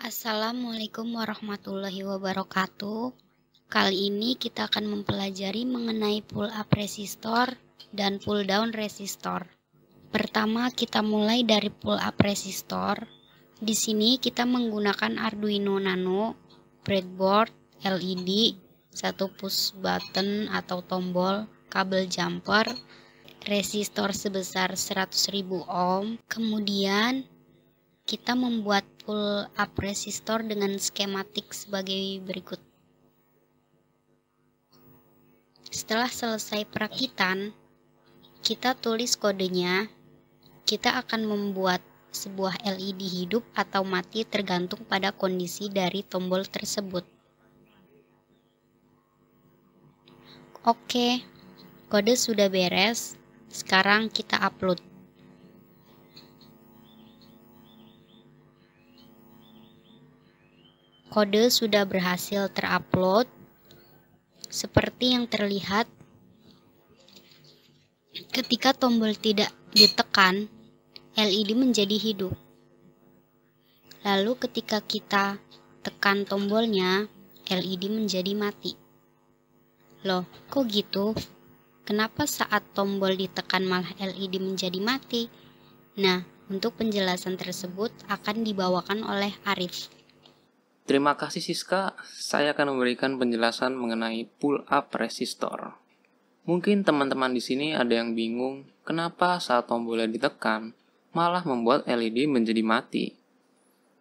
Assalamualaikum warahmatullahi wabarakatuh. Kali ini kita akan mempelajari mengenai pull up resistor dan pull down resistor. Pertama, kita mulai dari pull up resistor. Di sini kita menggunakan Arduino Nano, breadboard, LED, satu push button atau tombol, kabel jumper, resistor sebesar 100.000 ohm. Kemudian kita membuat pull up resistor dengan skematik sebagai berikut. Setelah selesai perakitan, kita tulis kodenya. Kita akan membuat sebuah LED hidup atau mati tergantung pada kondisi dari tombol tersebut. Oke, kode sudah beres. Sekarang kita upload. Kode sudah berhasil terupload. Seperti yang terlihat, ketika tombol tidak ditekan, LED menjadi hidup. Lalu ketika kita tekan tombolnya, LED menjadi mati. Loh, kok gitu? Kenapa saat tombol ditekan malah LED menjadi mati? Nah, untuk penjelasan tersebut akan dibawakan oleh Arif. Terima kasih Siska, saya akan memberikan penjelasan mengenai pull up resistor. Mungkin teman-teman di sini ada yang bingung, kenapa saat tombolnya ditekan malah membuat LED menjadi mati.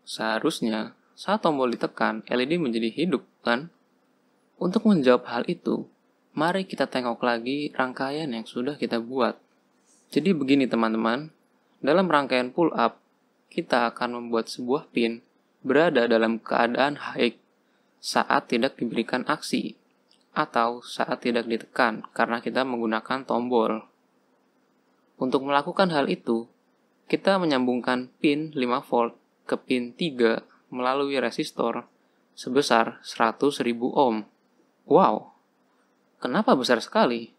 Seharusnya saat tombol ditekan LED menjadi hidup, kan? Untuk menjawab hal itu, mari kita tengok lagi rangkaian yang sudah kita buat. Jadi begini teman-teman, dalam rangkaian pull up, kita akan membuat sebuah pin berada dalam keadaan high saat tidak diberikan aksi, atau saat tidak ditekan karena kita menggunakan tombol. Untuk melakukan hal itu, kita menyambungkan pin 5 volt ke pin 3 melalui resistor sebesar 100.000 ohm. Wow, kenapa besar sekali?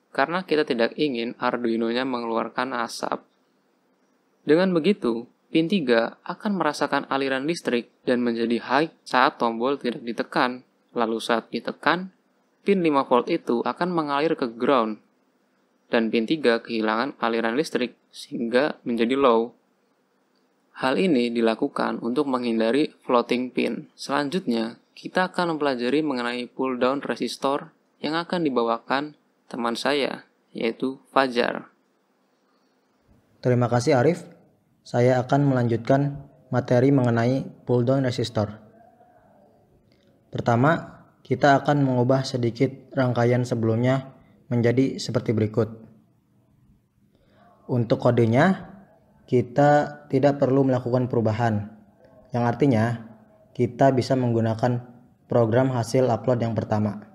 Karena kita tidak ingin Arduino-nya mengeluarkan asap. Dengan begitu, pin 3 akan merasakan aliran listrik dan menjadi high saat tombol tidak ditekan. Lalu saat ditekan, pin 5 volt itu akan mengalir ke ground. Dan pin 3 kehilangan aliran listrik sehingga menjadi low. Hal ini dilakukan untuk menghindari floating pin. Selanjutnya, kita akan mempelajari mengenai pull down resistor yang akan dibawakan teman saya, yaitu Fajar. Terima kasih Arif. Saya akan melanjutkan materi mengenai pull down resistor. Pertama, kita akan mengubah sedikit rangkaian sebelumnya menjadi seperti berikut. Untuk kodenya, kita tidak perlu melakukan perubahan, yang artinya kita bisa menggunakan program hasil upload yang pertama.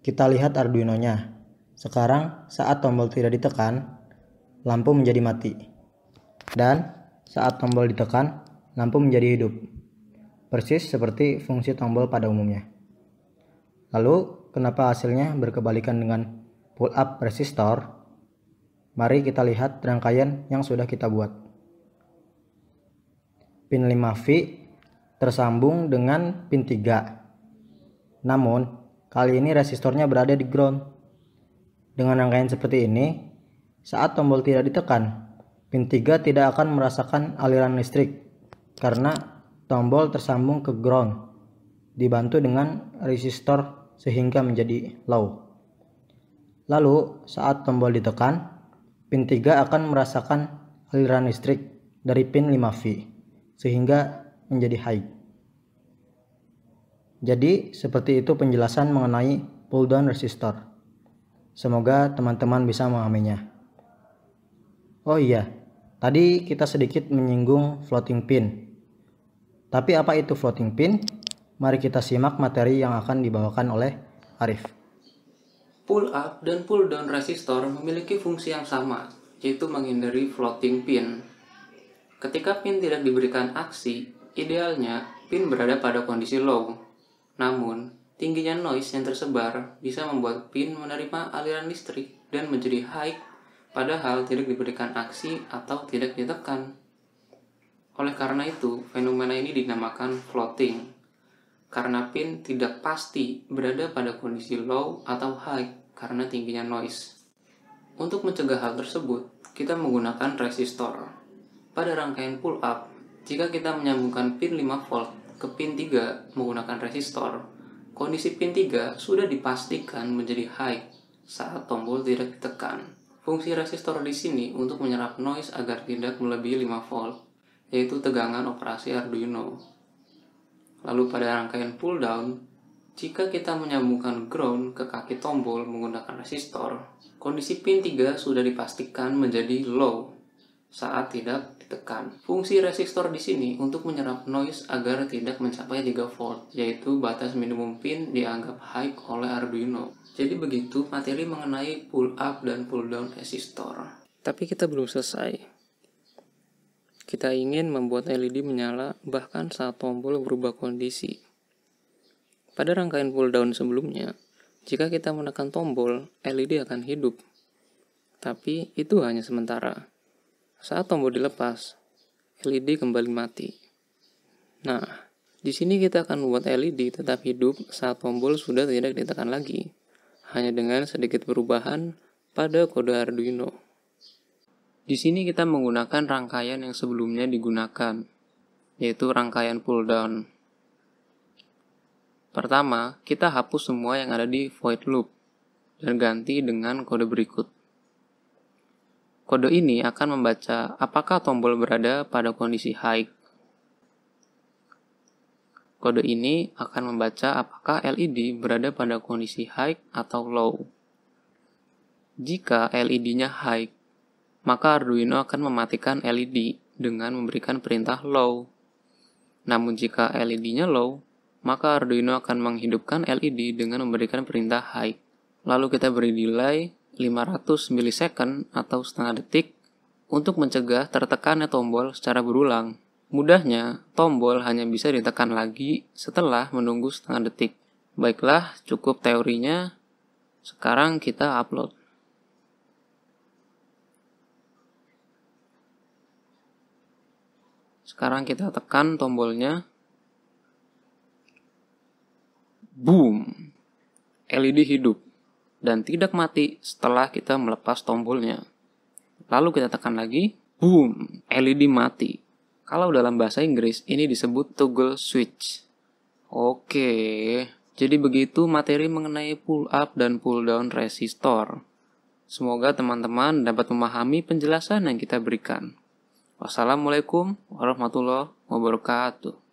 Kita lihat Arduino-nya. Sekarang saat tombol tidak ditekan, lampu menjadi mati. Dan saat tombol ditekan, lampu menjadi hidup. Persis seperti fungsi tombol pada umumnya. Lalu, kenapa hasilnya berkebalikan dengan pull up resistor? Mari kita lihat rangkaian yang sudah kita buat. Pin 5V tersambung dengan pin 3. Namun, kali ini resistornya berada di ground. Dengan rangkaian seperti ini, saat tombol tidak ditekan, pin 3 tidak akan merasakan aliran listrik karena tombol tersambung ke ground, dibantu dengan resistor sehingga menjadi low. Lalu, saat tombol ditekan, pin 3 akan merasakan aliran listrik dari pin 5V sehingga menjadi high. Jadi, seperti itu penjelasan mengenai pull down resistor. Semoga teman-teman bisa memahaminya. Oh iya, tadi kita sedikit menyinggung floating pin. Tapi apa itu floating pin? Mari kita simak materi yang akan dibawakan oleh Arif. Pull up dan pull down resistor memiliki fungsi yang sama, yaitu menghindari floating pin. Ketika pin tidak diberikan aksi, idealnya pin berada pada kondisi low. Namun, tingginya noise yang tersebar bisa membuat pin menerima aliran listrik dan menjadi high padahal tidak diberikan aksi atau tidak ditekan. Oleh karena itu, fenomena ini dinamakan floating, karena pin tidak pasti berada pada kondisi low atau high karena tingginya noise. Untuk mencegah hal tersebut, kita menggunakan resistor. Pada rangkaian pull up, jika kita menyambungkan pin 5 volt ke pin 3 menggunakan resistor, kondisi pin 3 sudah dipastikan menjadi high saat tombol tidak ditekan. Fungsi resistor di sini untuk menyerap noise agar tidak melebihi 5 volt, yaitu tegangan operasi Arduino. Lalu pada rangkaian pull down, jika kita menyambungkan ground ke kaki tombol menggunakan resistor, kondisi pin 3 sudah dipastikan menjadi low saat tidak ditekan. Fungsi resistor di sini untuk menyerap noise agar tidak mencapai 3 volt, yaitu batas minimum pin dianggap high oleh Arduino. Jadi begitu materi mengenai pull up dan pull down resistor. Tapi kita belum selesai. Kita ingin membuat LED menyala bahkan saat tombol berubah kondisi. Pada rangkaian pull down sebelumnya, jika kita menekan tombol, LED akan hidup. Tapi itu hanya sementara. Saat tombol dilepas, LED kembali mati. Nah, di sini kita akan membuat LED tetap hidup saat tombol sudah tidak ditekan lagi, hanya dengan sedikit perubahan pada kode Arduino. Di sini kita menggunakan rangkaian yang sebelumnya digunakan, yaitu rangkaian pull down. Pertama, kita hapus semua yang ada di void loop dan ganti dengan kode berikut. Kode ini akan membaca apakah tombol berada pada kondisi high. Kode ini akan membaca apakah LED berada pada kondisi high atau low. Jika LED-nya high, maka Arduino akan mematikan LED dengan memberikan perintah low. Namun jika LED-nya low, maka Arduino akan menghidupkan LED dengan memberikan perintah high. Lalu kita beri delay 500 milisecond atau setengah detik untuk mencegah tertekannya tombol secara berulang. Mudahnya, tombol hanya bisa ditekan lagi setelah menunggu setengah detik. Baiklah, cukup teorinya. Sekarang kita upload. Sekarang kita tekan tombolnya. Boom! LED hidup dan tidak mati setelah kita melepas tombolnya. Lalu kita tekan lagi. Boom! LED mati. Kalau dalam bahasa Inggris ini disebut toggle switch. Oke, jadi begitu materi mengenai pull up dan pull down resistor. Semoga teman-teman dapat memahami penjelasan yang kita berikan. Wassalamualaikum warahmatullahi wabarakatuh.